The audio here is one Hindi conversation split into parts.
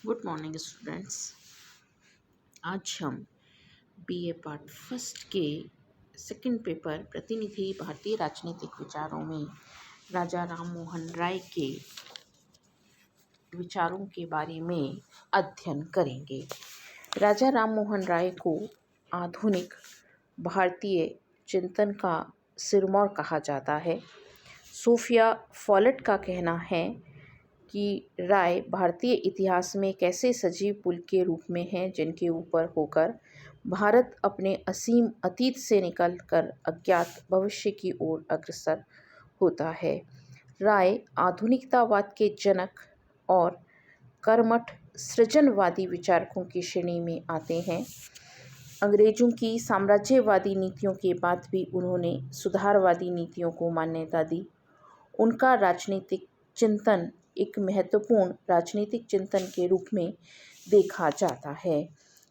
Good morning students. आज हम बीए पार्ट फर्स्ट के सेकंड पेपर प्रतिनिधि भारतीय राजनीतिक विचारों में राजा राम मोहन राय के विचारों के बारे में अध्ययन करेंगे। राजा राम मोहन राय को आधुनिक भारतीय चिंतन का सिरमौर कहा जाता है। सोफिया फॉलेट का कहना है कि राय भारतीय इतिहास में एक ऐसे सजीव पुल के रूप में हैं जिनके ऊपर होकर भारत अपने असीम अतीत से निकलकर अज्ञात भविष्य की ओर अग्रसर होता है। राय आधुनिकतावाद के जनक और कर्मठ सृजनवादी विचारकों की श्रेणी में आते हैं। अंग्रेजों की साम्राज्यवादी नीतियों के बाद भी उन्होंने सुधारवादी नीतियों को मान्यता दी। उनका राजनीतिक चिंतन एक महत्वपूर्ण राजनीतिक चिंतन के रूप में देखा जाता है।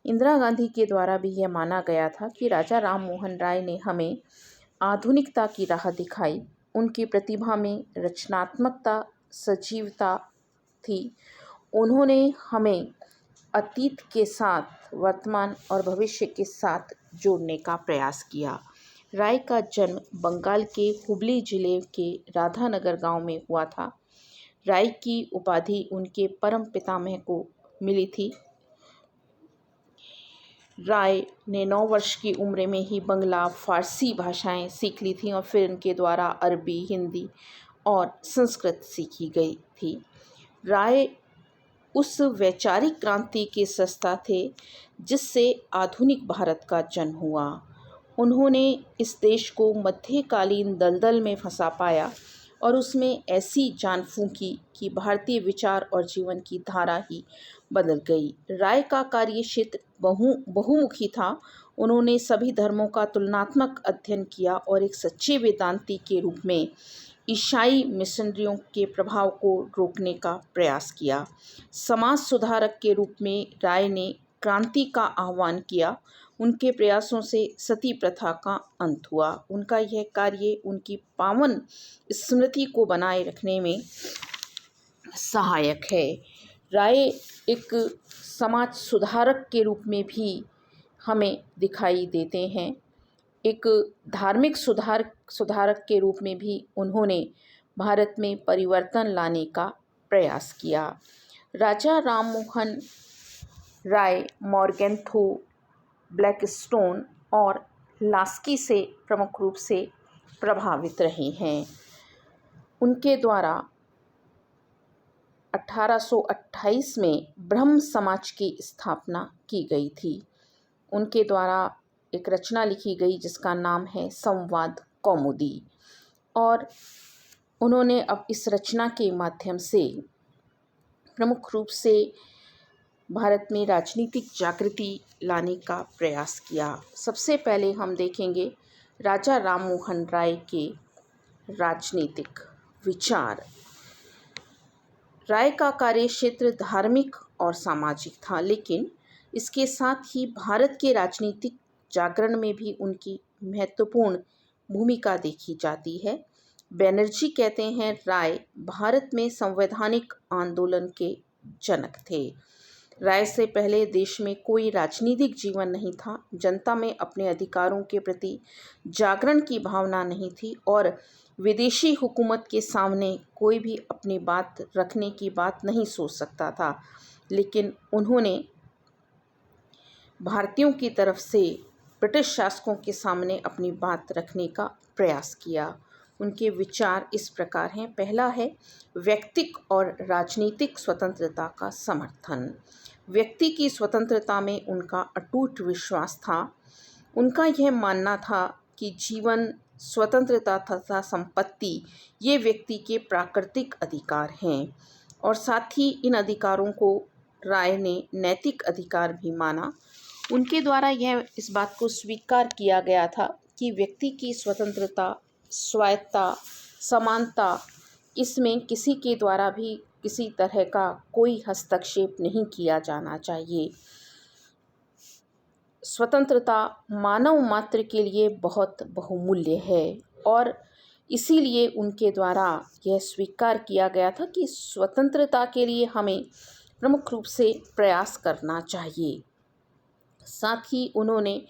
इंदिरा गांधी के द्वारा भी यह माना गया था कि राजा राम मोहन राय ने हमें आधुनिकता की राह दिखाई। उनकी प्रतिभा में रचनात्मकता, सजीवता थी। उन्होंने हमें अतीत के साथ वर्तमान और भविष्य के साथ जोड़ने का प्रयास किया। राय का जन्म बंगाल के हुबली जिले के राधानगर गांव में हुआ था। राय की उपाधि उनके परम पितामह को मिली थी। राय ने 9 वर्ष की उम्र में ही बंगला, फारसी भाषाएं सीख ली थी और फिर उनके द्वारा अरबी, हिंदी और संस्कृत सीखी गई थी। राय उस वैचारिक क्रांति के सस्ता थे जिससे आधुनिक भारत का जन्म हुआ। उन्होंने इस देश को मध्यकालीन दलदल में फंसा पाया और उसमें ऐसी जान फूंकी कि भारतीय विचार और जीवन की धारा ही बदल गई। राय का कार्य क्षेत्र बहुमुखी था। उन्होंने सभी धर्मों का तुलनात्मक अध्ययन किया और एक सच्चे वेदांती के रूप में ईसाई मिशनरियों के प्रभाव को रोकने का प्रयास किया। समाज सुधारक के रूप में राय ने क्रांति का आह्वान किया। उनके प्रयासों से सती प्रथा का अंत हुआ। उनका यह कार्य उनकी पावन स्मृति को बनाए रखने में सहायक है। राय एक समाज सुधारक के रूप में भी हमें दिखाई देते हैं। एक धार्मिक सुधारक के रूप में भी उन्होंने भारत में परिवर्तन लाने का प्रयास किया। राजा राम मोहन राय मॉर्गेंथो, ब्लैकस्टोन और लास्की से प्रमुख रूप से प्रभावित रहे हैं। उनके द्वारा 1828 में ब्रह्म समाज की स्थापना की गई थी। उनके द्वारा एक रचना लिखी गई जिसका नाम है संवाद कौमुदी, और उन्होंने अब इस रचना के माध्यम से प्रमुख रूप से भारत में राजनीतिक जागृति लाने का प्रयास किया। सबसे पहले हम देखेंगे राजा राम मोहन राय के राजनीतिक विचार। राय का कार्य क्षेत्र धार्मिक और सामाजिक था, लेकिन इसके साथ ही भारत के राजनीतिक जागरण में भी उनकी महत्वपूर्ण भूमिका देखी जाती है। बैनर्जी कहते हैं राय भारत में संवैधानिक आंदोलन के जनक थे। राय से पहले देश में कोई राजनीतिक जीवन नहीं था। जनता में अपने अधिकारों के प्रति जागरण की भावना नहीं थी और विदेशी हुकूमत के सामने कोई भी अपनी बात रखने की बात नहीं सोच सकता था। लेकिन उन्होंने भारतीयों की तरफ से ब्रिटिश शासकों के सामने अपनी बात रखने का प्रयास किया। उनके विचार इस प्रकार हैं। पहला है व्यक्तिक और राजनीतिक स्वतंत्रता का समर्थन। व्यक्ति की स्वतंत्रता में उनका अटूट विश्वास था। उनका यह मानना था कि जीवन, स्वतंत्रता तथा संपत्ति ये व्यक्ति के प्राकृतिक अधिकार हैं और साथ ही इन अधिकारों को राय ने नैतिक अधिकार भी माना। उनके द्वारा यह इस बात को स्वीकार किया गया था कि व्यक्ति की स्वतंत्रता, स्वायत्तता, समानता, इसमें किसी के द्वारा भी किसी तरह का कोई हस्तक्षेप नहीं किया जाना चाहिए। स्वतंत्रता मानव मात्र के लिए बहुत बहुमूल्य है और इसीलिए उनके द्वारा यह स्वीकार किया गया था कि स्वतंत्रता के लिए हमें प्रमुख रूप से प्रयास करना चाहिए। साथ ही उन्होंने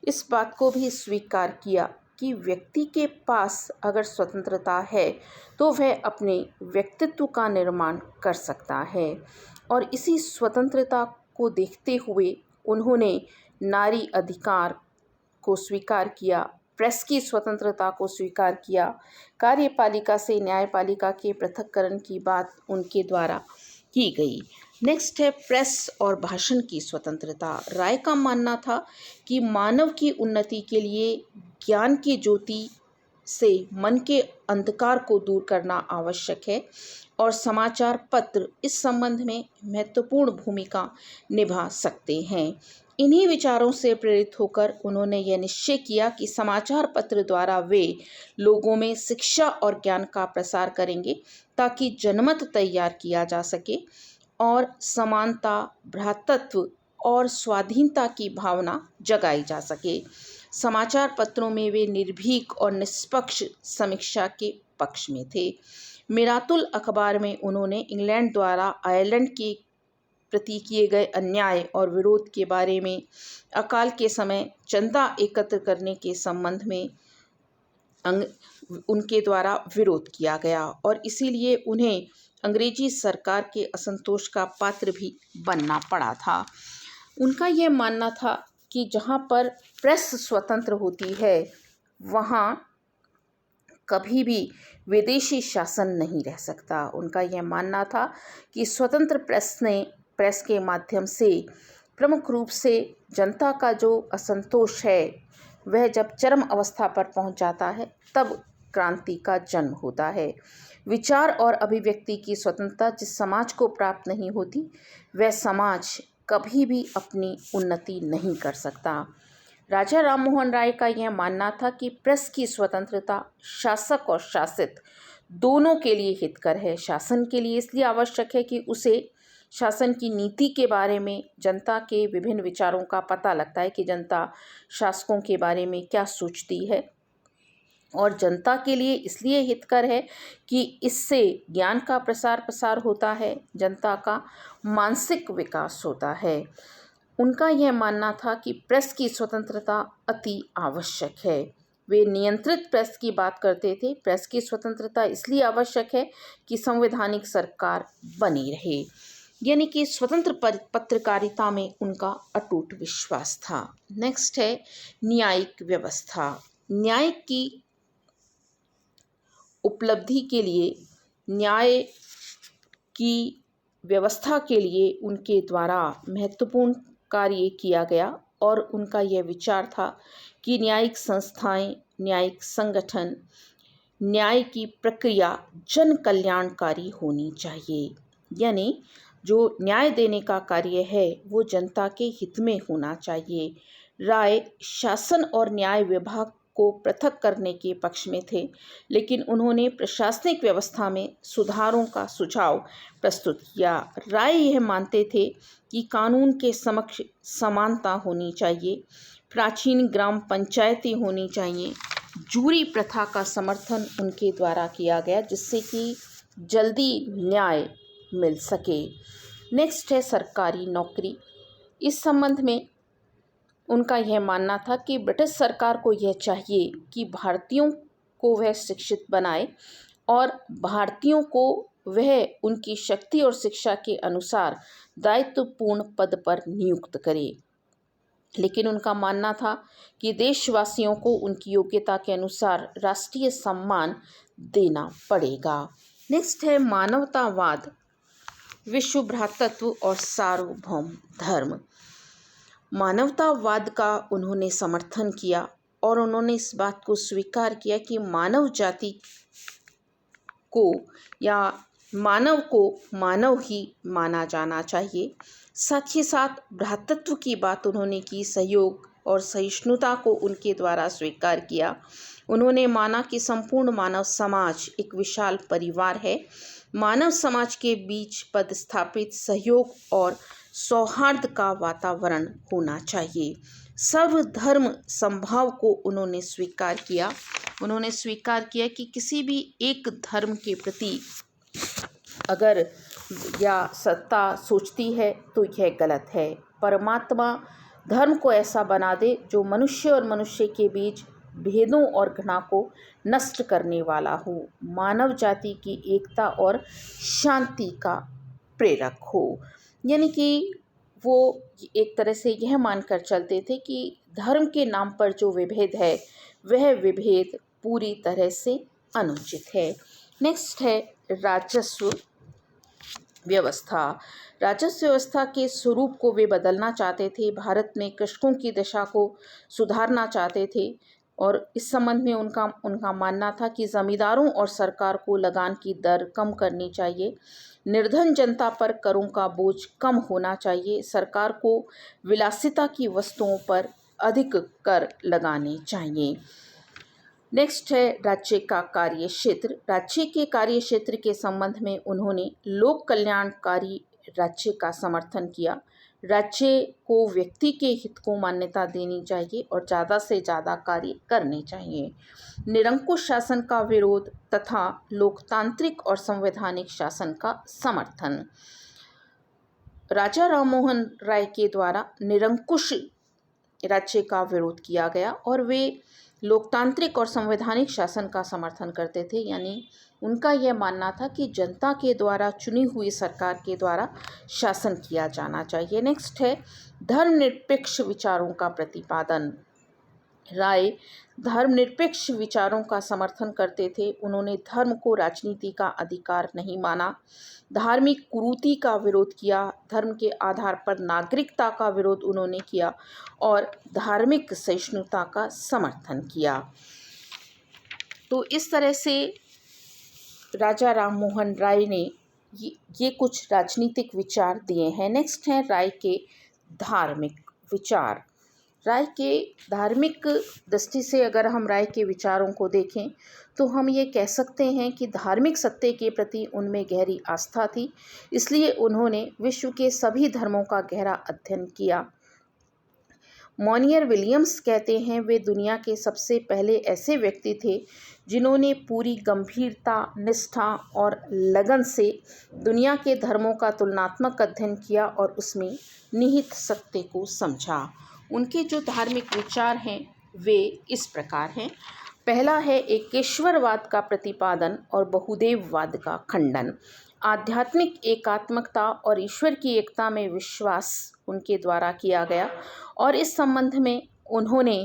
इस बात को भी स्वीकार किया कि व्यक्ति के पास अगर स्वतंत्रता है तो वह अपने व्यक्तित्व का निर्माण कर सकता है, और इसी स्वतंत्रता को देखते हुए उन्होंने नारी अधिकार को स्वीकार किया, प्रेस की स्वतंत्रता को स्वीकार किया, कार्यपालिका से न्यायपालिका के पृथक्करण की बात उनके द्वारा की गई। नेक्स्ट है प्रेस और भाषण की स्वतंत्रता। राय का मानना था कि मानव की उन्नति के लिए ज्ञान की ज्योति से मन के अंधकार को दूर करना आवश्यक है, और समाचार पत्र इस संबंध में महत्वपूर्ण भूमिका निभा सकते हैं। इन्हीं विचारों से प्रेरित होकर उन्होंने यह निश्चय किया कि समाचार पत्र द्वारा वे लोगों में शिक्षा और ज्ञान का प्रसार करेंगे, ताकि जनमत तैयार किया जा सके और समानता, भ्रातृत्व और स्वाधीनता की भावना जगाई जा सके। समाचार पत्रों में वे निर्भीक और निष्पक्ष समीक्षा के पक्ष में थे। मिरातुल अखबार में उन्होंने इंग्लैंड द्वारा आयरलैंड के प्रति किए गए अन्याय और विरोध के बारे में, अकाल के समय चंदा एकत्र करने के संबंध में उनके द्वारा विरोध किया गया, और इसीलिए उन्हें अंग्रेजी सरकार के असंतोष का पात्र भी बनना पड़ा था। उनका यह मानना था कि जहाँ पर प्रेस स्वतंत्र होती है वहाँ कभी भी विदेशी शासन नहीं रह सकता। उनका यह मानना था कि स्वतंत्र प्रेस के माध्यम से प्रमुख रूप से जनता का जो असंतोष है वह जब चरम अवस्था पर पहुंच जाता है तब क्रांति का जन्म होता है। विचार और अभिव्यक्ति की स्वतंत्रता जिस समाज को प्राप्त नहीं होती वह समाज कभी भी अपनी उन्नति नहीं कर सकता। राजा राममोहन राय का यह मानना था कि प्रेस की स्वतंत्रता शासक और शासित दोनों के लिए हितकर है। शासन के लिए इसलिए आवश्यक है कि उसे शासन की नीति के बारे में जनता के विभिन्न विचारों का पता लगता है कि जनता शासकों के बारे में क्या सोचती है, और जनता के लिए इसलिए हितकर है कि इससे ज्ञान का प्रसार होता है, जनता का मानसिक विकास होता है। उनका यह मानना था कि प्रेस की स्वतंत्रता अति आवश्यक है। वे नियंत्रित प्रेस की बात करते थे। प्रेस की स्वतंत्रता इसलिए आवश्यक है कि संवैधानिक सरकार बनी रहे, यानी कि स्वतंत्र पत्रकारिता में उनका अटूट विश्वास था। नेक्स्ट है न्यायिक व्यवस्था। न्याय की उपलब्धि के लिए, न्याय की व्यवस्था के लिए उनके द्वारा महत्वपूर्ण कार्य किया गया, और उनका यह विचार था कि न्यायिक संस्थाएं, न्यायिक संगठन, न्याय की प्रक्रिया जन कल्याणकारी होनी चाहिए, यानी जो न्याय देने का कार्य है वो जनता के हित में होना चाहिए। राय शासन और न्याय विभाग को पृथक करने के पक्ष में थे, लेकिन उन्होंने प्रशासनिक व्यवस्था में सुधारों का सुझाव प्रस्तुत किया। राय यह मानते थे कि कानून के समक्ष समानता होनी चाहिए, प्राचीन ग्राम पंचायतें होनी चाहिए। जूरी प्रथा का समर्थन उनके द्वारा किया गया जिससे कि जल्दी न्याय मिल सके। नेक्स्ट है सरकारी नौकरी। इस संबंध में उनका यह मानना था कि ब्रिटिश सरकार को यह चाहिए कि भारतीयों को वह शिक्षित बनाए और भारतीयों को वह उनकी शक्ति और शिक्षा के अनुसार दायित्वपूर्ण पद पर नियुक्त करे, लेकिन उनका मानना था कि देशवासियों को उनकी योग्यता के अनुसार राष्ट्रीय सम्मान देना पड़ेगा। नेक्स्ट है मानवतावाद, विश्व भ्रातृत्व और सार्वभौम धर्म। मानवतावाद का उन्होंने समर्थन किया और उन्होंने इस बात को स्वीकार किया कि मानव जाति को या मानव को मानव ही माना जाना चाहिए। साथ ही साथ भ्रातृत्व की बात उन्होंने की, सहयोग और सहिष्णुता को उनके द्वारा स्वीकार किया। उन्होंने माना कि संपूर्ण मानव समाज एक विशाल परिवार है। मानव समाज के बीच पदस्थापित सहयोग और सौहार्द का वातावरण होना चाहिए। सर्वधर्म समभाव को उन्होंने स्वीकार किया। उन्होंने स्वीकार किया कि किसी भी एक धर्म के प्रति अगर या सत्ता सोचती है तो यह गलत है। परमात्मा धर्म को ऐसा बना दे जो मनुष्य और मनुष्य के बीच भेदों और घृणा को नष्ट करने वाला हो, मानव जाति की एकता और शांति का प्रेरक हो। यानी कि वो एक तरह से यह मानकर चलते थे कि धर्म के नाम पर जो विभेद है वह विभेद पूरी तरह से अनुचित है। नेक्स्ट है राजस्व व्यवस्था। राजस्व व्यवस्था के स्वरूप को वे बदलना चाहते थे। भारत में कृषकों की दशा को सुधारना चाहते थे और इस संबंध में उनका मानना था कि जमींदारों और सरकार को लगान की दर कम करनी चाहिए। निर्धन जनता पर करों का बोझ कम होना चाहिए। सरकार को विलासिता की वस्तुओं पर अधिक कर लगाने चाहिए। नेक्स्ट है राज्य का कार्य क्षेत्र। राज्य के कार्य क्षेत्र के संबंध में उन्होंने लोक कल्याणकारी राज्य का समर्थन किया। राज्य को व्यक्ति के हित को मान्यता देनी चाहिए और ज़्यादा से ज़्यादा कार्य करने चाहिए। निरंकुश शासन का विरोध तथा लोकतांत्रिक और संवैधानिक शासन का समर्थन। राजा राममोहन राय के द्वारा निरंकुश राज्य का विरोध किया गया और वे लोकतांत्रिक और संवैधानिक शासन का समर्थन करते थे। यानी उनका यह मानना था कि जनता के द्वारा चुनी हुई सरकार के द्वारा शासन किया जाना चाहिए। नेक्स्ट है धर्मनिरपेक्ष विचारों का प्रतिपादन। राय धर्मनिरपेक्ष विचारों का समर्थन करते थे। उन्होंने धर्म को राजनीति का अधिकार नहीं माना, धार्मिक कुरीति का विरोध किया, धर्म के आधार पर नागरिकता का विरोध उन्होंने किया और धार्मिक सहिष्णुता का समर्थन किया। तो इस तरह से राजा राममोहन राय ने ये कुछ राजनीतिक विचार दिए हैं। नेक्स्ट है राय के धार्मिक विचार। राय के धार्मिक दृष्टि से अगर हम राय के विचारों को देखें तो हम ये कह सकते हैं कि धार्मिक सत्य के प्रति उनमें गहरी आस्था थी, इसलिए उन्होंने विश्व के सभी धर्मों का गहरा अध्ययन किया। मॉनियर विलियम्स कहते हैं वे दुनिया के सबसे पहले ऐसे व्यक्ति थे जिन्होंने पूरी गंभीरता, निष्ठा और लगन से दुनिया के धर्मों का तुलनात्मक अध्ययन किया और उसमें निहित सत्य को समझा। उनके जो धार्मिक विचार हैं वे इस प्रकार हैं। पहला है एकेश्वरवाद का प्रतिपादन और बहुदेववाद का खंडन। आध्यात्मिक एकात्मकता और ईश्वर की एकता में विश्वास उनके द्वारा किया गया और इस संबंध में उन्होंने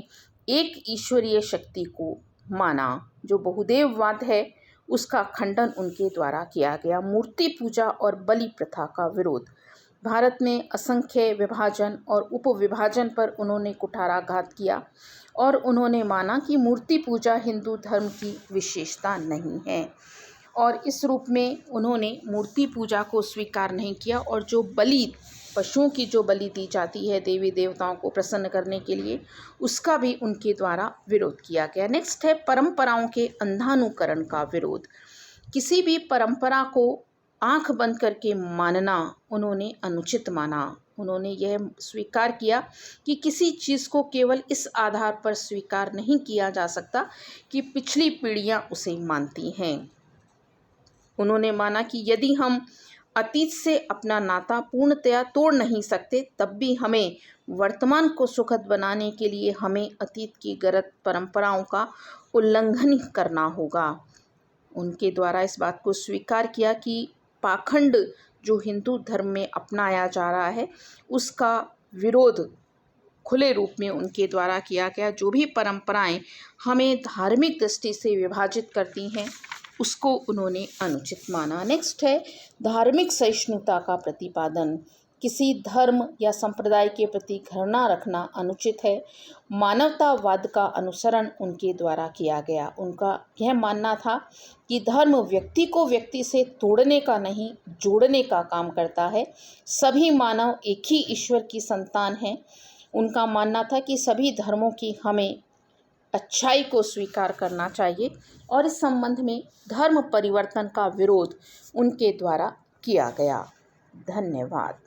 एक ईश्वरीय शक्ति को माना। जो बहुदेववाद है उसका खंडन उनके द्वारा किया गया। मूर्ति पूजा और बलि प्रथा का विरोध। भारत में असंख्य विभाजन और उपविभाजन पर उन्होंने कुठाराघात किया और उन्होंने माना कि मूर्ति पूजा हिंदू धर्म की विशेषता नहीं है और इस रूप में उन्होंने मूर्ति पूजा को स्वीकार नहीं किया और जो बलि, पशुओं की जो बलि दी जाती है देवी देवताओं को प्रसन्न करने के लिए, उसका भी उनके द्वारा विरोध किया गया। नेक्स्ट है परंपराओं के अंधानुकरण का विरोध। किसी भी परंपरा को आंख बंद करके मानना उन्होंने अनुचित माना। उन्होंने यह स्वीकार किया कि किसी चीज़ को केवल इस आधार पर स्वीकार नहीं किया जा सकता कि पिछली पीढ़ियां उसे मानती हैं। उन्होंने माना कि यदि हम अतीत से अपना नाता पूर्णतया तोड़ नहीं सकते, तब भी हमें वर्तमान को सुखद बनाने के लिए हमें अतीत की गलत परंपराओं का उल्लंघन करना होगा। उनके द्वारा इस बात को स्वीकार किया कि पाखंड जो हिंदू धर्म में अपनाया जा रहा है उसका विरोध खुले रूप में उनके द्वारा किया गया। जो भी परंपराएं हमें धार्मिक दृष्टि से विभाजित करती हैं उसको उन्होंने अनुचित माना। नेक्स्ट है धार्मिक सहिष्णुता का प्रतिपादन। किसी धर्म या संप्रदाय के प्रति घृणा रखना अनुचित है। मानवतावाद का अनुसरण उनके द्वारा किया गया। उनका यह मानना था कि धर्म व्यक्ति को व्यक्ति से तोड़ने का नहीं, जोड़ने का काम करता है। सभी मानव एक ही ईश्वर की संतान हैं। उनका मानना था कि सभी धर्मों की हमें अच्छाई को स्वीकार करना चाहिए और इस संबंध में धर्म परिवर्तन का विरोध उनके द्वारा किया गया। धन्यवाद।